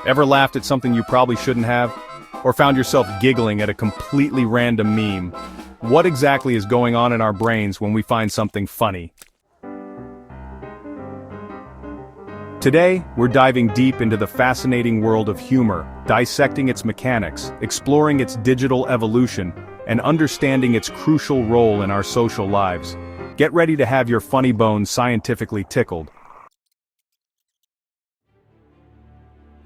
Ever laughed at something you probably shouldn't have? Or found yourself giggling at a completely random meme? What exactly is going on in our brains when we find something funny? Today, we're diving deep into the fascinating world of humor, dissecting its mechanics, exploring its digital evolution, and understanding its crucial role in our social lives. Get ready to have your funny bones scientifically tickled.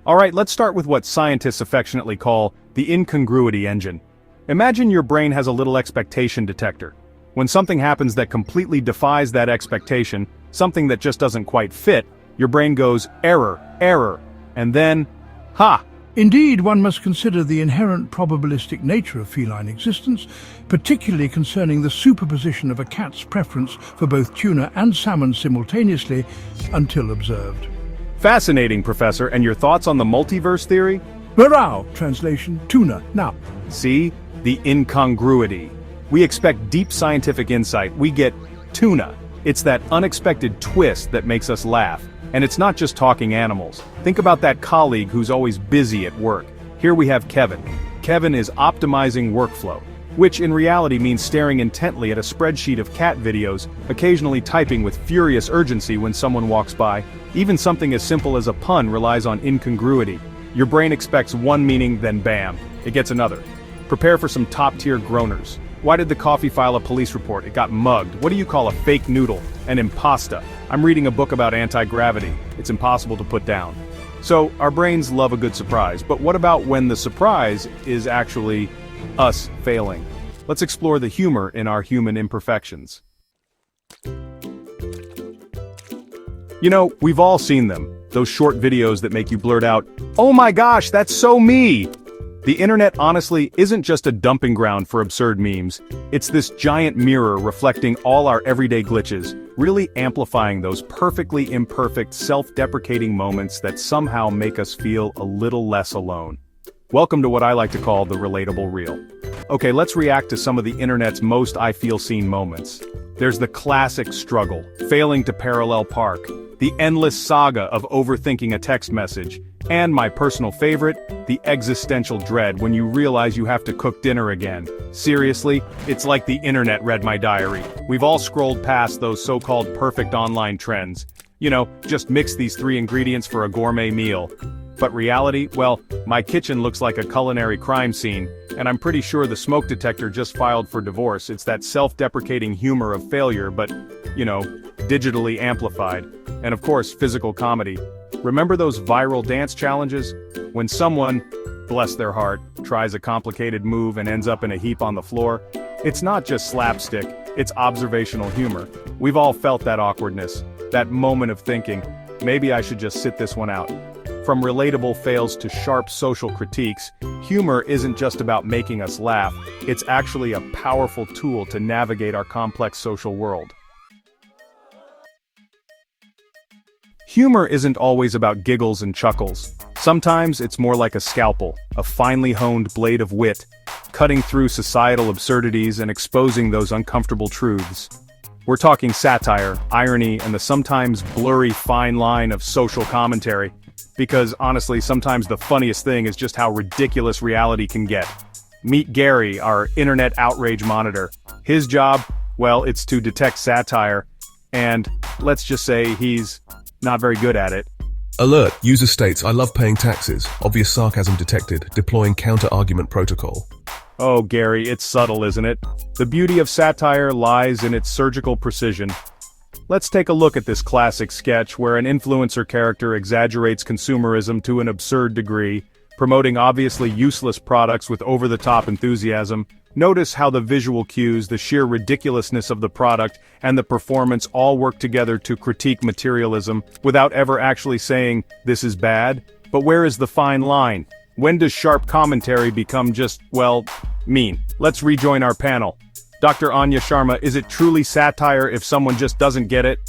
Alright, let's start with what scientists affectionately call the Incongruity Engine. Imagine your brain has a little expectation detector. When something happens that completely defies that expectation, something that just doesn't quite fit, your brain goes, error, error, and then, ha! Indeed, one must consider the inherent probabilistic nature of feline existence, particularly concerning the superposition of a cat's preference for both tuna and salmon simultaneously, until observed. Fascinating, Professor, and your thoughts on the multiverse theory? Varao, translation, tuna, now. See? The incongruity. We expect deep scientific insight, we get tuna. It's that unexpected twist that makes us laugh. And it's not just talking animals. Think about that colleague who's always busy at work. Here we have Kevin. Kevin is optimizing workflow, which in reality means staring intently at a spreadsheet of cat videos, occasionally typing with furious urgency when someone walks by. Even something as simple as a pun relies on incongruity. Your brain expects one meaning, then bam, it gets another. Prepare for some top-tier groaners. Why did the coffee file a police report? It got mugged. What do you call a fake noodle? An impasta. I'm reading a book about anti-gravity. It's impossible to put down. So, our brains love a good surprise, but what about when the surprise is actually us failing? Let's explore the humor in our human imperfections. You know, we've all seen them. Those short videos that make you blurt out, "Oh my gosh, that's so me!" The internet honestly isn't just a dumping ground for absurd memes. It's this giant mirror reflecting all our everyday glitches, really amplifying those perfectly imperfect, self-deprecating moments that somehow make us feel a little less alone. Welcome to what I like to call the relatable reel. Okay, let's react to some of the internet's most I feel seen moments. There's the classic struggle, failing to parallel park, the endless saga of overthinking a text message, and my personal favorite, the existential dread when you realize you have to cook dinner again. Seriously, it's like the internet read my diary. We've all scrolled past those so-called perfect online trends. You know, just mix these 3 ingredients for a gourmet meal. But reality, well, my kitchen looks like a culinary crime scene, and I'm pretty sure the smoke detector just filed for divorce. It's that self-deprecating humor of failure, but, you know, digitally amplified. And of course, physical comedy. Remember those viral dance challenges? When someone, bless their heart, tries a complicated move and ends up in a heap on the floor? It's not just slapstick, it's observational humor. We've all felt that awkwardness, that moment of thinking, maybe I should just sit this one out. From relatable fails to sharp social critiques, humor isn't just about making us laugh, it's actually a powerful tool to navigate our complex social world. Humor isn't always about giggles and chuckles. Sometimes it's more like a scalpel, a finely honed blade of wit, cutting through societal absurdities and exposing those uncomfortable truths. We're talking satire, irony, and the sometimes blurry fine line of social commentary. Because honestly, sometimes the funniest thing is just how ridiculous reality can get. Meet Gary, our internet outrage monitor. His job, well, it's to detect satire, and let's just say he's not very good at it. Alert, user states, I love paying taxes. Obvious sarcasm detected. Deploying counter-argument protocol. Oh, Gary, it's subtle, isn't it? The beauty of satire lies in its surgical precision. Let's take a look at this classic sketch where an influencer character exaggerates consumerism to an absurd degree, promoting obviously useless products with over-the-top enthusiasm. Notice how the visual cues, the sheer ridiculousness of the product, and the performance all work together to critique materialism, without ever actually saying, this is bad. But where is the fine line? When does sharp commentary become just, well, mean? Let's rejoin our panel. Dr. Anya Sharma, is it truly satire if someone just doesn't get it?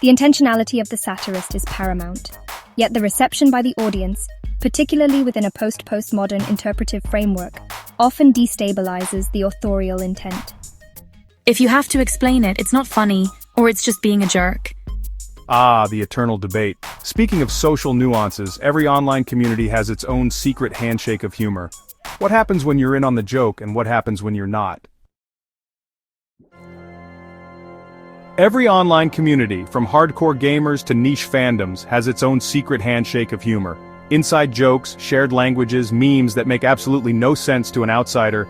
The intentionality of the satirist is paramount. Yet the reception by the audience, particularly within a post-postmodern interpretive framework, often destabilizes the authorial intent. If you have to explain it, it's not funny, or it's just being a jerk. Ah, the eternal debate. Speaking of social nuances, every online community has its own secret handshake of humor. What happens when you're in on the joke and what happens when you're not? Every online community, from hardcore gamers to niche fandoms, has its own secret handshake of humor. Inside jokes, shared languages, memes that make absolutely no sense to an outsider.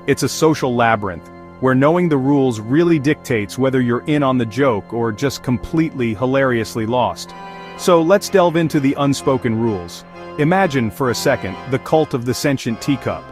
It's a social labyrinth, where knowing the rules really dictates whether you're in on the joke or just completely hilariously lost. So let's delve into the unspoken rules. Imagine, for a second, the cult of the sentient teacup.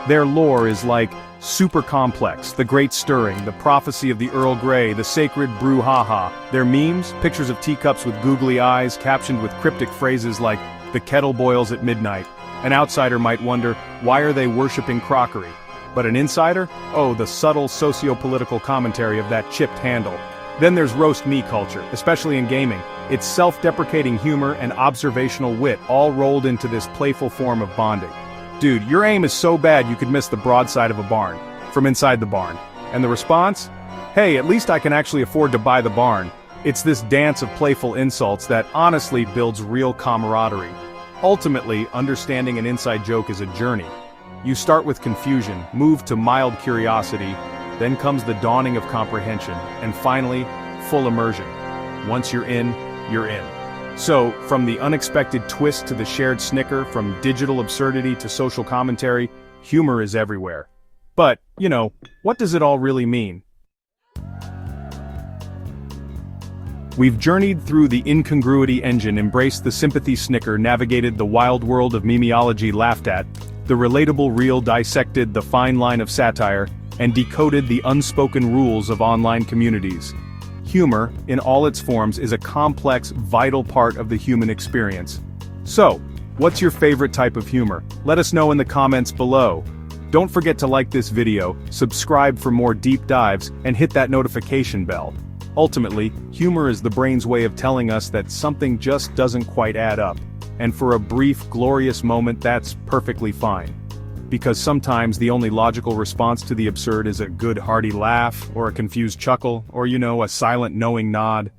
Their lore is like super complex, the Great Stirring, the prophecy of the Earl Grey, the sacred brouhaha. Their memes, pictures of teacups with googly eyes, captioned with cryptic phrases like, "The kettle boils at midnight." An outsider might wonder, why are they worshipping crockery? But an insider? Oh, the subtle socio-political commentary of that chipped handle. Then there's roast me culture, especially in gaming. It's self-deprecating humor and observational wit all rolled into this playful form of bonding. Dude, your aim is so bad you could miss the broadside of a barn, from inside the barn. And the response? Hey, at least I can actually afford to buy the barn. It's this dance of playful insults that honestly builds real camaraderie. Ultimately, understanding an inside joke is a journey. You start with confusion, move to mild curiosity, then comes the dawning of comprehension, and finally, full immersion. Once you're in, you're in. So, from the unexpected twist to the shared snicker, from digital absurdity to social commentary, humor is everywhere. But, what does it all really mean? We've journeyed through the Incongruity Engine, embraced the Sympathy Snicker, navigated the wild world of Memeology, laughed at the Relatable reel, dissected the fine line of satire, and decoded the unspoken rules of online communities. Humor, in all its forms, is a complex, vital part of the human experience. So, what's your favorite type of humor? Let us know in the comments below. Don't forget to like this video, subscribe for more deep dives, and hit that notification bell. Ultimately, humor is the brain's way of telling us that something just doesn't quite add up. And for a brief, glorious moment, that's perfectly fine. Because sometimes the only logical response to the absurd is a good hearty laugh, or a confused chuckle, or a silent knowing nod.